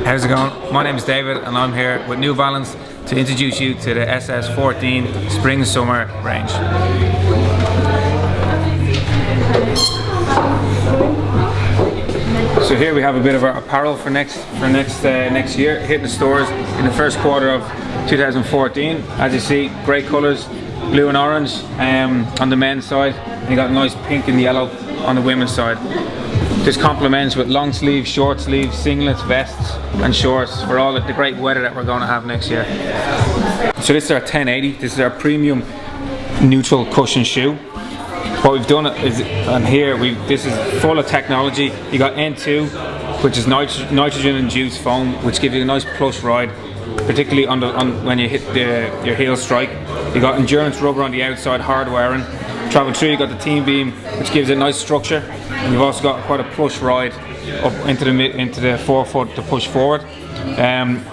How's it going? My name is David and I'm here with New Balance to introduce you to the SS14 Spring Summer range. So here we have a bit of our apparel for next year, hitting the stores in the first quarter of 2014. As you see, great colours, blue and orange on the men's side, and you got nice pink and yellow on the women's side. This complements with long sleeves, short sleeves, singlets, vests and shorts for all the great weather that we're going to have next year. So this is our 1080, this is our premium neutral cushion shoe. What we've done is, this is full of technology. You got N2, which is nitrogen induced foam, which gives you a nice plush ride, particularly when you hit your heel strike. You got endurance rubber on the outside, hard wearing. Travel through, you got the Team Beam, which gives it a nice structure, and you've also got quite a plush ride up into the forefoot to push forward.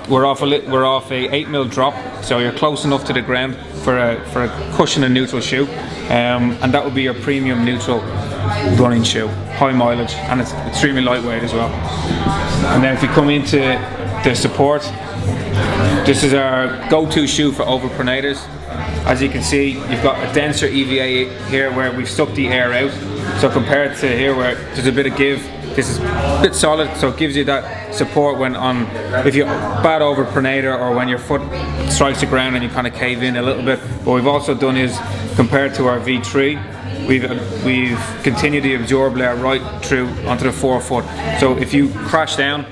We're off a 8mm drop, so you're close enough to the ground for a cushion and neutral shoe, and that would be your premium neutral running shoe, high mileage, and it's extremely lightweight as well. And then if we come into the support, this is our go-to shoe for overpronators. As you can see, you've got a denser EVA here where we've sucked the air out. So compared to here where there's a bit of give, this is a bit solid, so it gives you that support if you're bad overpronator or when your foot strikes the ground and you kind of cave in a little bit. What we've also done is, compared to our V3, we've continued the absorb layer right through onto the forefoot. So if you crash down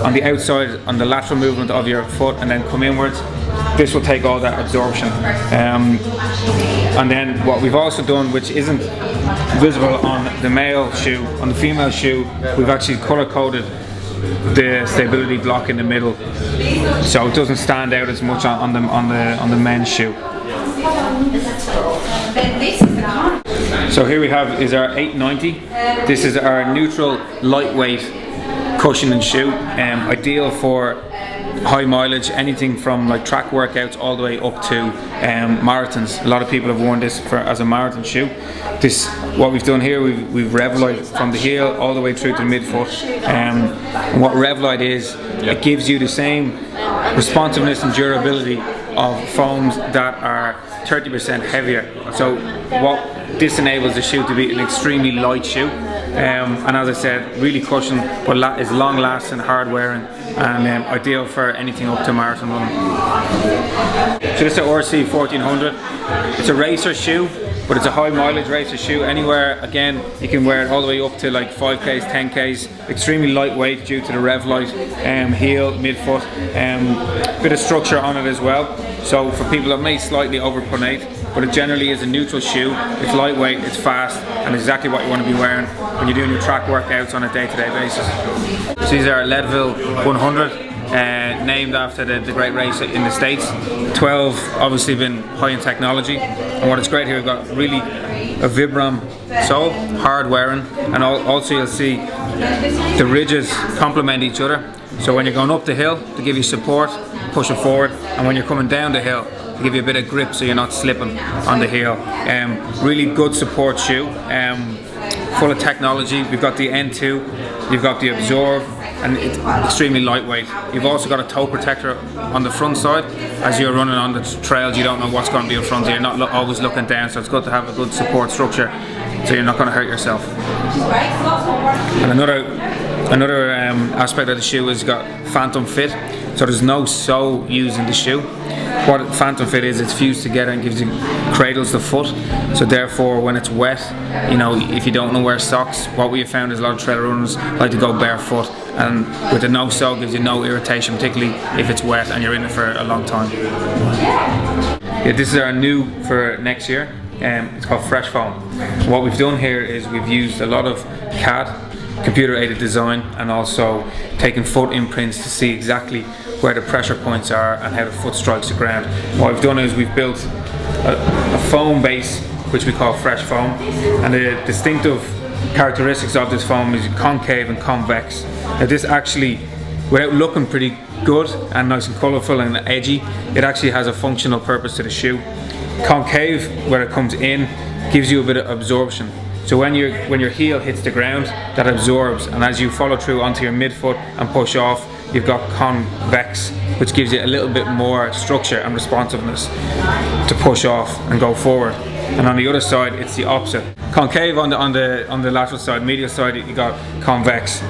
on the outside, on the lateral movement of your foot and then come inwards, this will take all that absorption. And then what we've also done, which isn't visible on the male shoe, on the female shoe, we've actually color coded the stability block in the middle, so it doesn't stand out as much on the men's shoe. So here we have is our 890. This is our neutral lightweight cushion and shoe, ideal for high mileage, anything from like track workouts all the way up to marathons. A lot of people have worn this as a marathon shoe. What we've done here, we've Revlite from the heel all the way through to the midfoot. And what Revlite is, it gives you the same responsiveness and durability of foams that are 30% heavier. So what this enables the shoe to be an extremely light shoe. And as I said, really cushion, but is long lasting, hard wearing, and ideal for anything up to marathon running. So this is the RC 1400. It's a racer shoe, but it's a high mileage racer shoe. Anywhere, again, you can wear it all the way up to like 5Ks, 10Ks. Extremely lightweight due to the Revlite heel, midfoot, bit of structure on it as well. So for people that may slightly overpronate, but it generally is a neutral shoe. It's lightweight, it's fast, and exactly what you want to be wearing when you're doing your track workouts on a day-to-day basis. So these are Leadville 100, named after the great race in the States. 12 obviously been high in technology, and what is great here, we've got really a Vibram sole, hard wearing, and also you'll see the ridges complement each other. So when you're going up the hill, to give you support, push it forward, and when you're coming down the hill, to give you a bit of grip so you're not slipping on the heel. Really good support shoe, full of technology. We've got the N2, you've got the Absorb, and it's extremely lightweight. You've also got a toe protector on the front side. As you're running on the trails, you don't know what's going to be in front of you. You're not always looking down, so it's good to have a good support structure so you're not going to hurt yourself. And another aspect of the shoe is got Phantom Fit, so there's no sole used in the shoe. What Phantom Fit is, it's fused together and cradles the foot, so therefore when it's wet, if you don't know wear socks, what we have found is a lot of trail runners like to go barefoot, and with the no sole gives you no irritation, particularly if it's wet and you're in it for a long time. Yeah, this is our new for next year. It's called Fresh Foam. What we've done here is we've used a lot of CAD, computer aided design, and also taken foot imprints to see exactly where the pressure points are and how the foot strikes the ground. What we've done is we've built a foam base, which we call Fresh Foam, and the distinctive characteristics of this foam is concave and convex. Now this actually, without looking pretty good and nice and colourful and edgy, it actually has a functional purpose to the shoe. Concave, where it comes in, gives you a bit of absorption. So when your heel hits the ground, that absorbs, and as you follow through onto your midfoot and push off, you've got convex, which gives you a little bit more structure and responsiveness to push off and go forward. And on the other side, it's the opposite. Concave on the lateral side, medial side, you got convex,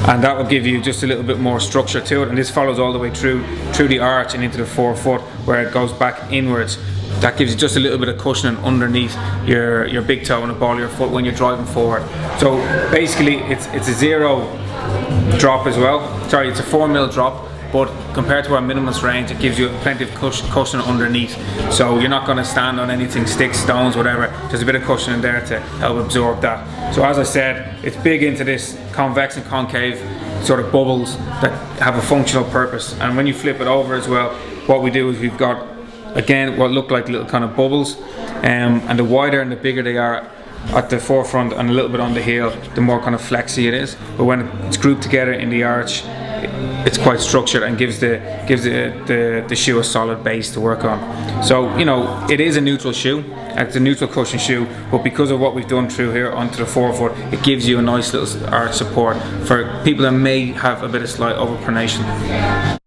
and that will give you just a little bit more structure to it. And this follows all the way through the arch and into the forefoot, where it goes back inwards. That gives you just a little bit of cushioning underneath your big toe and the ball of your foot when you're driving forward. So basically, it's a 0 drop as well. Sorry, it's a 4mm drop. But compared to our minimalist range, it gives you plenty of cushion underneath. So you're not going to stand on anything, sticks, stones, whatever. There's a bit of cushion in there to help absorb that. So as I said, it's big into this convex and concave sort of bubbles that have a functional purpose. And when you flip it over as well, what we do is we've got, again, what look like little kind of bubbles. And the wider and the bigger they are at the forefront and a little bit on the heel, the more kind of flexy it is. But when it's grouped together in the arch, it's quite structured and gives the shoe a solid base to work on. So, you know, it is a neutral shoe. It's a neutral cushion shoe, but because of what we've done through here onto the forefoot, it gives you a nice little arch support for people that may have a bit of slight overpronation.